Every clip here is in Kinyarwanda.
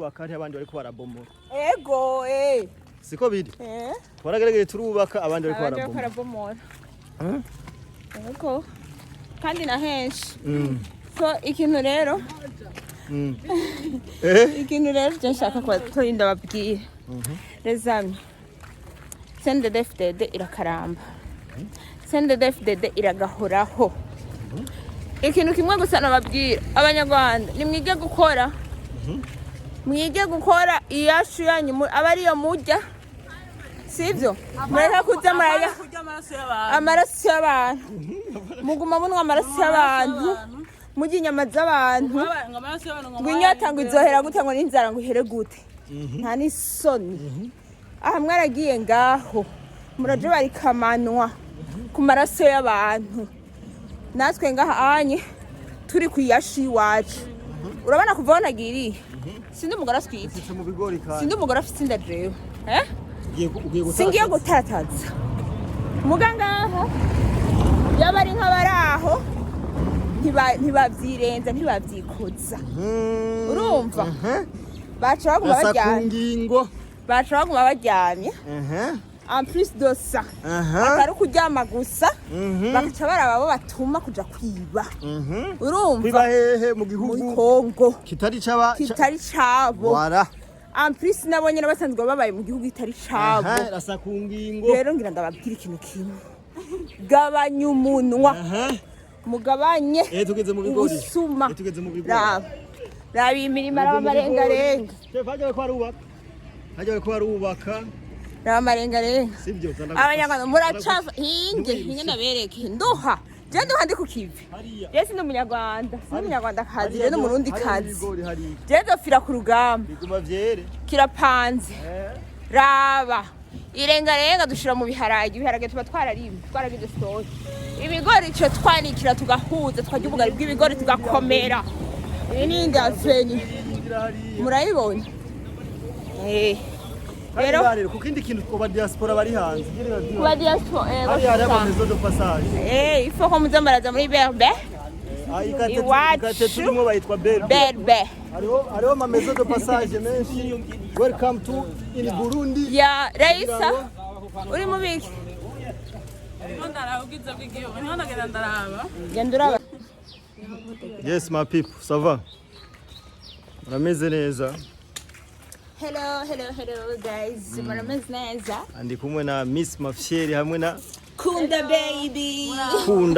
turubaka hari abandi bariko barabomora ego siko biri twaragerageye turubaka abandi bariko barabomora ego kandi na henshi so ikintu rero ikintu rero nshaka kubatorinda babwire rezami CNDD-FDD irakaramba CNDD-FDD iragahoraho ikintu kimwe gusa nababwira abanyarwanda nimwige gukora iyashu yanyu aba ariyo mujya sivyo mureka kurya amaraso y'abantu muguma munwa amaraso y'abantu mujya inyama z'abantu ngo inyota ngo izohera gute ngo n'inzara ngo ihere gute nta n'isoni aha mwaragiye ngaho muraje barikamanwa ku maraso y'abantu natwe ngaha anye turi ku yashi iwacu urabona kuva aho nagiriye sindi umugore aswite sindi umugore afite inda jewe singiye gutarataza muga ngaha yaba ari nk'abari aho ntibabyirenza ntibabyikoza urumva baca baguma baryamye en plus de ça atari kuryama gusa bakaca baraba abo batuma kuja kwiba urumva kwiba hehe mu gihugu muri Kongo kitari cabo en plus nabonye n'abasanzwe babaye mu gihugu kitari cabo rasa ku ngingo rero ngira ndababwira ikintu kimwe gabanya umunwa mugabanye tugeze mu bigori usuma raba imirima arabamarengarenga hajya ko arubaka ramarengarenga sibyo abanyarwanda muracafa hinge nabereke nduha je nduha ndi ku kivi je sindi umunyarwanda kazi rero n'umurundi kazi je dofira ku rugamba biguma vyere kirapanze raba irengarenga dushira mu ibiharage tuba twaragize stoke ibigori cyo twanikira tugahuza twajya ubugari bw'ibigori tugakomera ibi ni indazeni murayibonye rero kuko indi kintu kuba diaspora bari hanze kuba diaspora hari amamezo de passage ifo ko muzamaraza muri berbe ikate turimo bayitwa berbe hariho amamezo de passage menshi welcome to in Burundi ya Raisa uri mu biki yes my people ça va urameze neza Hello guys. Murameze neza. Andi kumwe na Miss Mafsheri hamwe na Kunda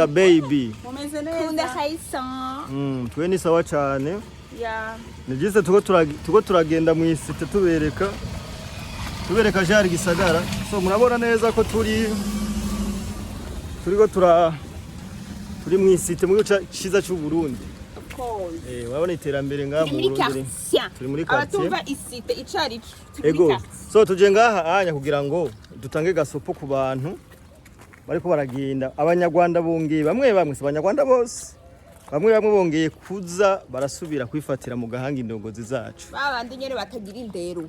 baby. Mumeze neza. Kunda Haisa. Twe ni sawa cyane. Yeah. Nigise tuko turagenda mu isite tubereka jari gisagara. So murabona neza ko turi mu isite mu ciza cy'u Burundi. Wabona iterambere ngaha mu Burundi turi muri quartier abatumva isite icari ego so tuje ngaha anya kugira ngo dutange gasopo ku bantu bariko baragenda abanyarwanda bongeye bamwe abanyarwanda bose bamwe bongeye kuza barasubira kwifatira mu gahanga indongozi zacu babandi nyene batagira indero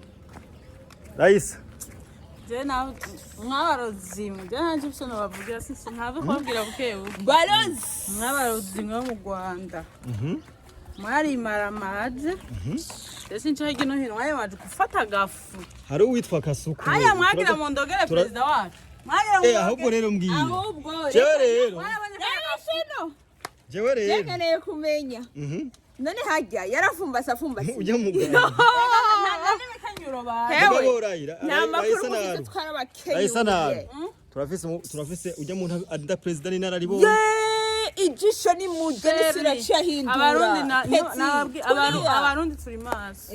Raisa je naho mwabarozimu je nanje bisona bavugira sinse ntabwo kwabwira bukebu barozi mwabarozimu mu Rwanda mwari maramaje ese ncho higino hino waye waje gufata gafu hari uwitwa Kasuku haya mwagira mu ndogere president wacu mwagira ahubwo rero mbwiye ahubwo jewe rero yekeneye kumenya none hajya yarafumbasa ujya mu Rwanda turafise ujya mu adda president ni nararibo ijisho ni muje siracahindura abarundi turi maso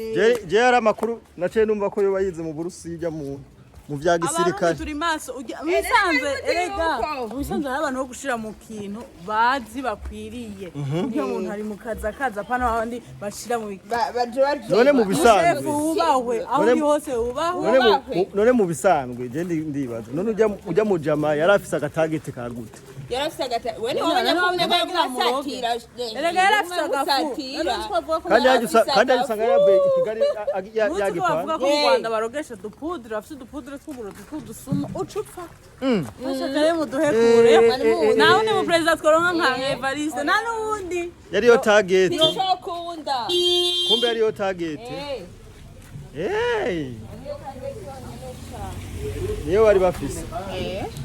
je yari amakuru naciye numva ko yo bayize mu Burusi ujya mu vya gisirikare turi maso bisanzwe abantu bo gushira mu kintu bazi bakwiriye iyo umuntu ari mu kaza pana abandi bashira mu none mu bisanzwe ubahwe aho uri hose ubahwe none mu bisanzwe je ndibaza none ujya mu jama yarafise agatagete ka gute yarafise agatagete we niho abanyakumwe bagusatira yarafise agafu kandi usanga yavuye Kigali yagipa mu Rwanda barogesha dupudre afite dupudre tw'uburozi tw'udusuma ucupfa bashakaye mu duhekure naho ni mu president tworonka nka Evariste na nundi yari yo target nicokunda kumbe yari yo target niyo bari bafise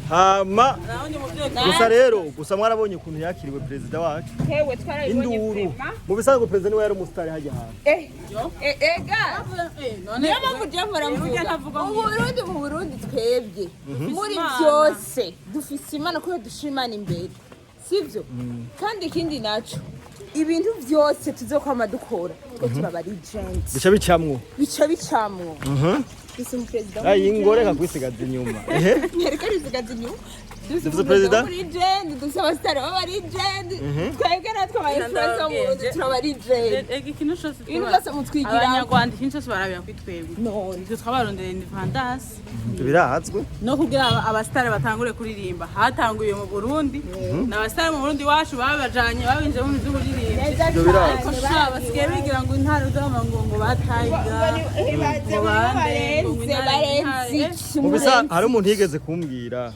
hama gusa mwarabonye ukuntu yakiriwe perezida wacu induru mu bisanzwe perezida niwe yari umusitari hajya hantu niyo mpamvu jamara mvuga mu Burundi twebwe muri byose dufise imana kuko dushimana imbere sivyo kandi ikindi naco ibintu byose tuzokwama dukora ko turaba legend bica bicamwo isi mu president ingoreka kwisigaza inyuma nyereka risigaza inyuma dufise president legend dufise abastari baba legend twebwe natwe aba influencer mu Burundi turaba legend ikintu cyose twese mutwigira abanyarwanda ikintu cyose barabira kwitwebwe nitwe twabarondera independence birazwe no kugira abastari batangure kuririmba hatanguye mu Burundi n'abastari mu Burundi wacu babajanye babinje mu by'uririmba ariko basigaye bigira ngo intara z'amangongo batayiga mu bisa hari umuntu yigeze kumbwira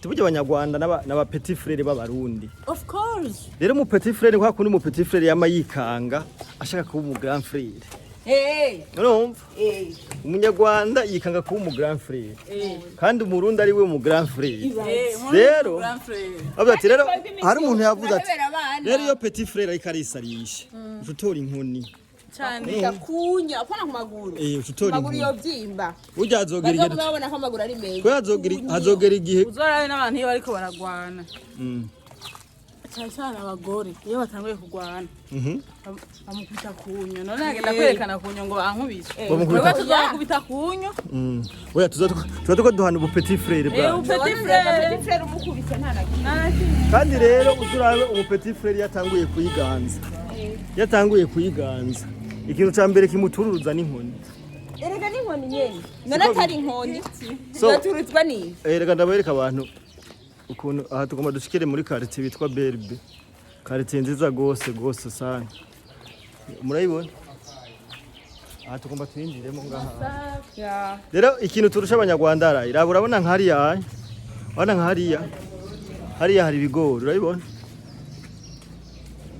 tubuje abanyarwanda n'aba petit frère b'abarundi of course rero mu petit frère kwa kundi mu petit frère yamayikanga ashaka kuba mu grand frère urumva umunyarwanda yikanga kuba mu grand frère kandi umurundi ari we mu grand frère rero ati rero hari umuntu yavuze ati rero iyo petit frère ariko arisarisha utora inkoni cyane kunya apana ku maguru maguru yo byimba ujya azogera igihe babona ko amaguru ari meza azogera igihe uzorabe n'abantu iyo bariko baragwana cyane abagore iyo batanguye kugwana bamukubita kunyo none agenda kwerekana kunyo ngo bankubise wewe tuzakubita kunyo oya tuzaduko duhana ubu petit frère bwa petit frère umukubise kandi rero uzurabe ubu petit frère yatanguye kuyiganza ikintu ca mbere kimutururuza n'inkoni erega n'inkoni nyene none atari inkoni naturuzwa ni erega ndabereka abantu ukuntu aha tugomba dushikire muri quartier bitwa Berbe quartier nziza gose sana murayibona aha tugomba twinjiremo ngaha rero ikintu turusha abanyarwanda ara irabura bona nkariya bona nkariya hari ibigori urabibona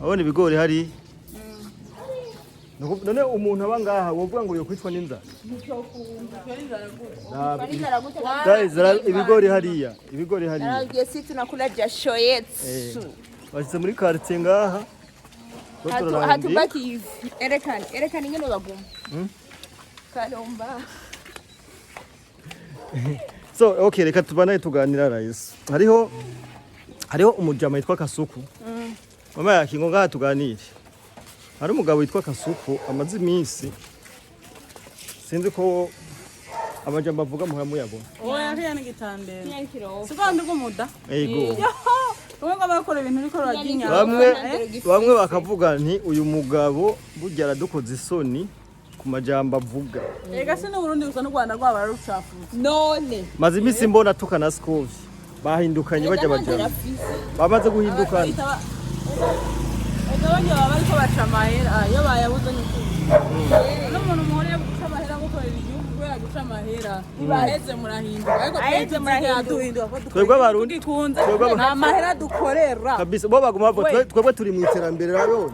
abone ibigori hari none umuntu aba ngaha wovuga ngo yokwicwa n'inzara ibigori hariya naragiye situ nakula jasho yetu bashitse muri quartier ngaha hatubaki hivi erekana ingene baguma kalomba so okay reka tubanaye tuganira rais hariho umujama yitwa Kasuku mama yakingo ngaha tuganire hari umugabo witwa Kasuku amaze iminsi sinzi ko amajambo avuga muhamu yabona oya hariya ni gitandera sibandi gumuda yego ubwo bakora ibintu biko raginya bamwe bakavuga nti uyu mugabo burya aradukoze isoni ku majambo avuga ega se n'Uburundi gusa n'u Rwanda rwaba rucafuza none maze iminsi mbona tukana skovi bahindukanye bajya bajya bamaze guhindukana Egabanya bariko baca amahera iyo bayabuze n'umuntu muhore guca amahera gukorera igihugu kubera guca amahera baheze murahinduka ariko murahinduka twebwe abarundi nta mahera dukorera kabisa bo baguma twebwe turi mu iterambere rero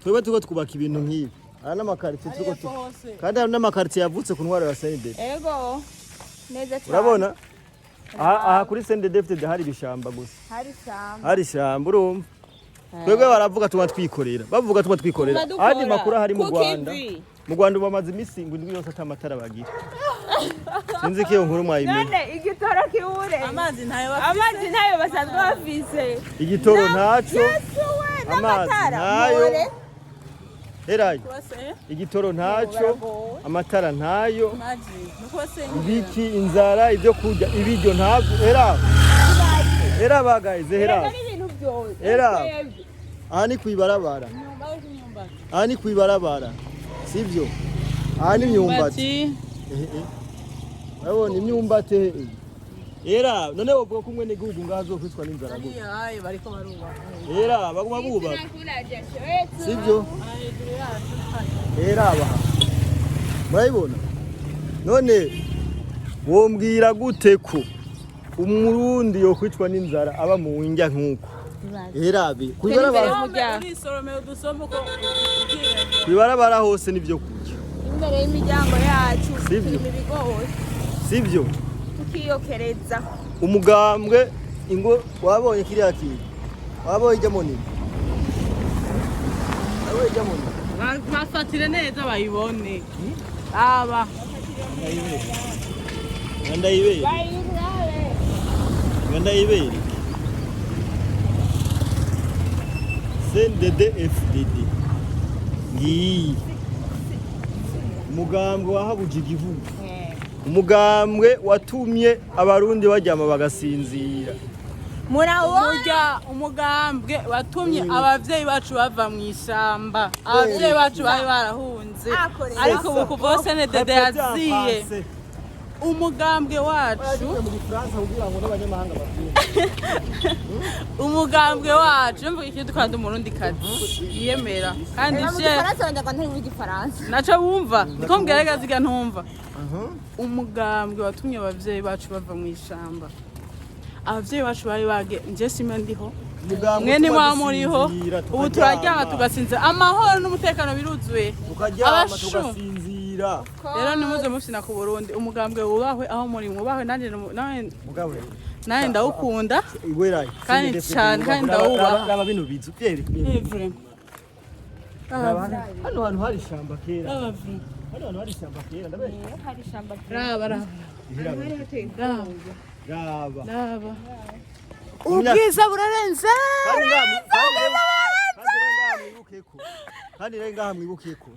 twebwe tuko twubaka ibintu nk'ibi ana n'amakartie tuko kandi ana n'amakartie yavutse ku ntwaro ya Sendede ego neza cyane urabona aha kuri Sendede defite hari bishamba gusa hari shamba urumva twebwe baravuga tuba twikorera bavuga tuba twikorera andi makuru hari mu Rwanda bamaze iminsi ngo indwi yose atamatara bagira sinzi kiyo nkuru mwayimenye none igitoro kiure amazi ntayo basanzwe bafise igitoro ntaco amazi ntayo herayo igitoro ntaco amatara ntayo ibiki inzara ibyo kurya ibiryo ntabwo era bagayize era aha ni kwibarabara sivyo aha ni imyumbati urabona imyumbati era none wovuga kumwe n'igihugu ngazo kwitwa n'inzara gute bariko barubaka era baguma bubaka sivyo era baha murayibona none wombwira gute ko umurundi yo kwitwa n'inzara aba mu winjya nkuko erabe kwibarabara hose nivyo kurya imbere y'imiryango yacu Sivyo. turimo ibigori sivyo tukiyokereza umugambwe ingo wabonye kiriya kintu wabonye ijya munini wabonye ijya munini bafatire neza bayibone aba ndayibere ndayibere CNDD-FDD ngiyi umugambwe wahabuje igihugu umugambwe watumye abarundi baryama bagasinzira murya umugambwe watumye abavyeyi bacu bava mu ishyamba abavyeyi bacu bari barahunze ariko ubu kuva CNDD yaziye umugambwe wacu umugambwe wacu mvuga ikintu kandi umurundi kazi yiyemera kandi naco bumva niko mbwerega ziga ntumva umugambwe watumye abavyeyi bacu bava mu ishyamba abavyeyi bacu bari bage nje sime ndiho mwene mwa muriho ubu turaryama tugasinzira amahoro n'umutekano biruzuye tugasinzira rero nimuze mufina ku Burundi umugambwe wubahwe aho muri mwubahwe nanje ndawukunda kandi cyane kandi ndawubaha raba bino bizu byere hano hantu hari ishyamba kera hano hantu hari ishyamba kera hari ishyamba raba ubwiza burarenze kandi rero ngaha mwibukiye ko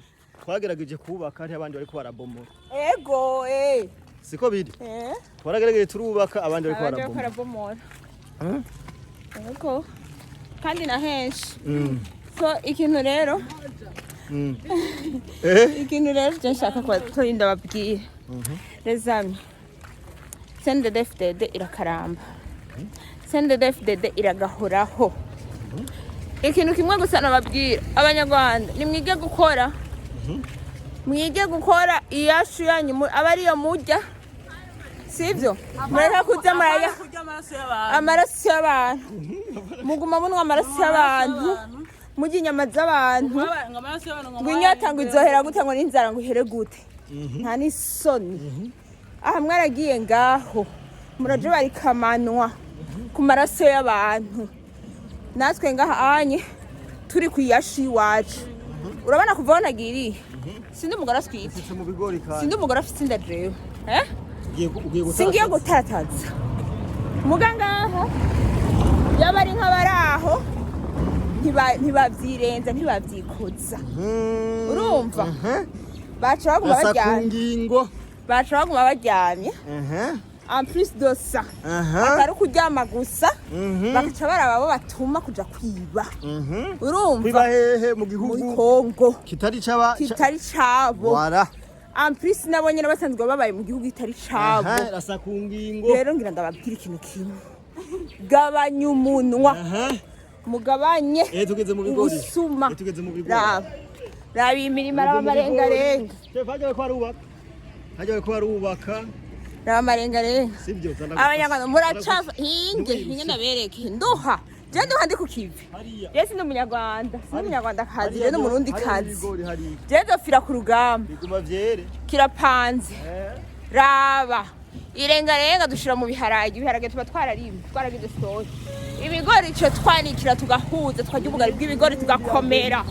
twagerageje kubaka hari abandi bariko barabomora ego siko biri twagerageje turubaka abandi bariko barabomora ego kandi na henshi so ikintu rero je nshaka ko turinda babwire rezami CNDD-FDD irakaramba CNDD-FDD iragahoraho ikintu kimwe gusa nababwira abanyarwanda nimwige gukora mwige gukora iyashu yanyu abariyo mujya sivyo mureka kurya amaraso y'abantu muguma munwa amaraso y'abantu mujya inyama z'abantu ngwinyota ngo izohera gute ngo n'inzara ngo ihere gute nta n'isoni aha mwaragiye ngaho muraje barikamanwa ku maraso y'abantu natwe ngaha anye turi kuyashi iwacu urabona kuva nagiriye sindi umugore aswite sindi umugore afite inda jewe singiye gutarataza mugangaha yaba ari nk'abaraho ntibavyirenza ntibavyikoza urumva baca baguma baryamye en plus de ça atari kuryama gusa bakaca baraba bo batuma kuja kwiba urumva kwiba hehe mu gihugu muri Kongo kitari cabo en plus nabonye n'abasanzwe babaye mu gihugu kitari cabo rasa ku ngingo rero ngira ndababwira ikintu kimwe gabanya umunwa mugabanye tugeze mu bigori usuma tugeze mu bigori raba imirima aramarengarenga hajya ko arubaka raba amarengarenga sibyo abanyarwanda muracafa hinge nabereke nduha ndi ku kivi je sindi umunyarwanda kazi je n'umurundi kazi je dofira ku rugamba kirapanze raba irengarenga dushira mu ibiharage tuba twaragize soya ibigori cyo twanikira tugahuza twajya ubugari bw'ibigori tugakomera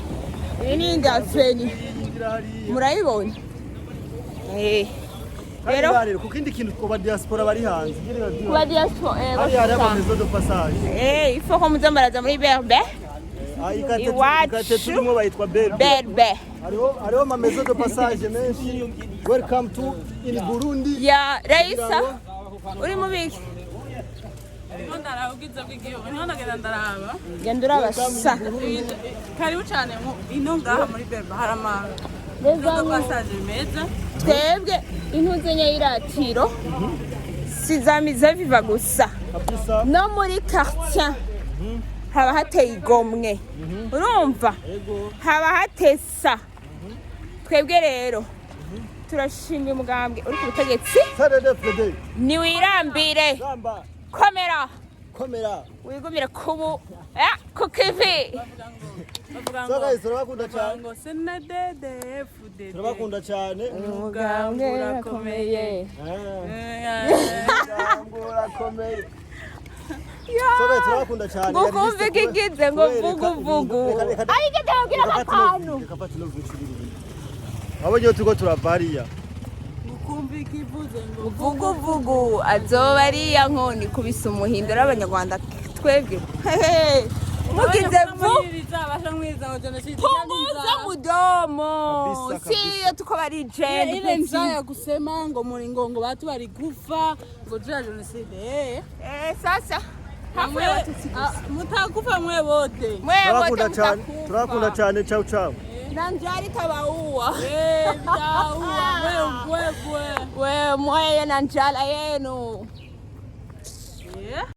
iyi ni indafeni murayibona rero kuko indi kintu kuba diaspora bari hanze kuba diaspora hari amamezo de passage ifo ko muzambaraza muri berbe ikate turimo bayitwa berbe hariho amamezo de passage menshi welcome to in Burundi ya Raisa uri mubiki genda urabasa karibu cyane ino ngaha muri berbe harama twebwe intuzenya y'iratiro sizamiza viva gusa no muri quartier haba hateye igomwe urumva haba hatesa twebwe rero turashimye umugambwe uri ku butegetsi ni wirambire komera komera wigumire kubu ku kivi so guys turabakunda cyane ngo senadede fude turabakunda cyane umugambwe urakomeye urakomeye so guys turabakunda cyane ngo kumve kigize ngo vugu ayigeze kugira gatanu abonye tuko turavariya kumva ikivuze ngo vugu azoba ari ya nkoni kubisa umuhindura abanyarwanda twebwe mugize punguza mudomo siyo tuko bari jeni ile njaya kusema ngo muri ngo watu bari kufa ngo jya jenoside sasa mutakufa mwe bote turakunda cyane ciao ciao nanjari tabaua bitaua wewe we moyo na njala yenu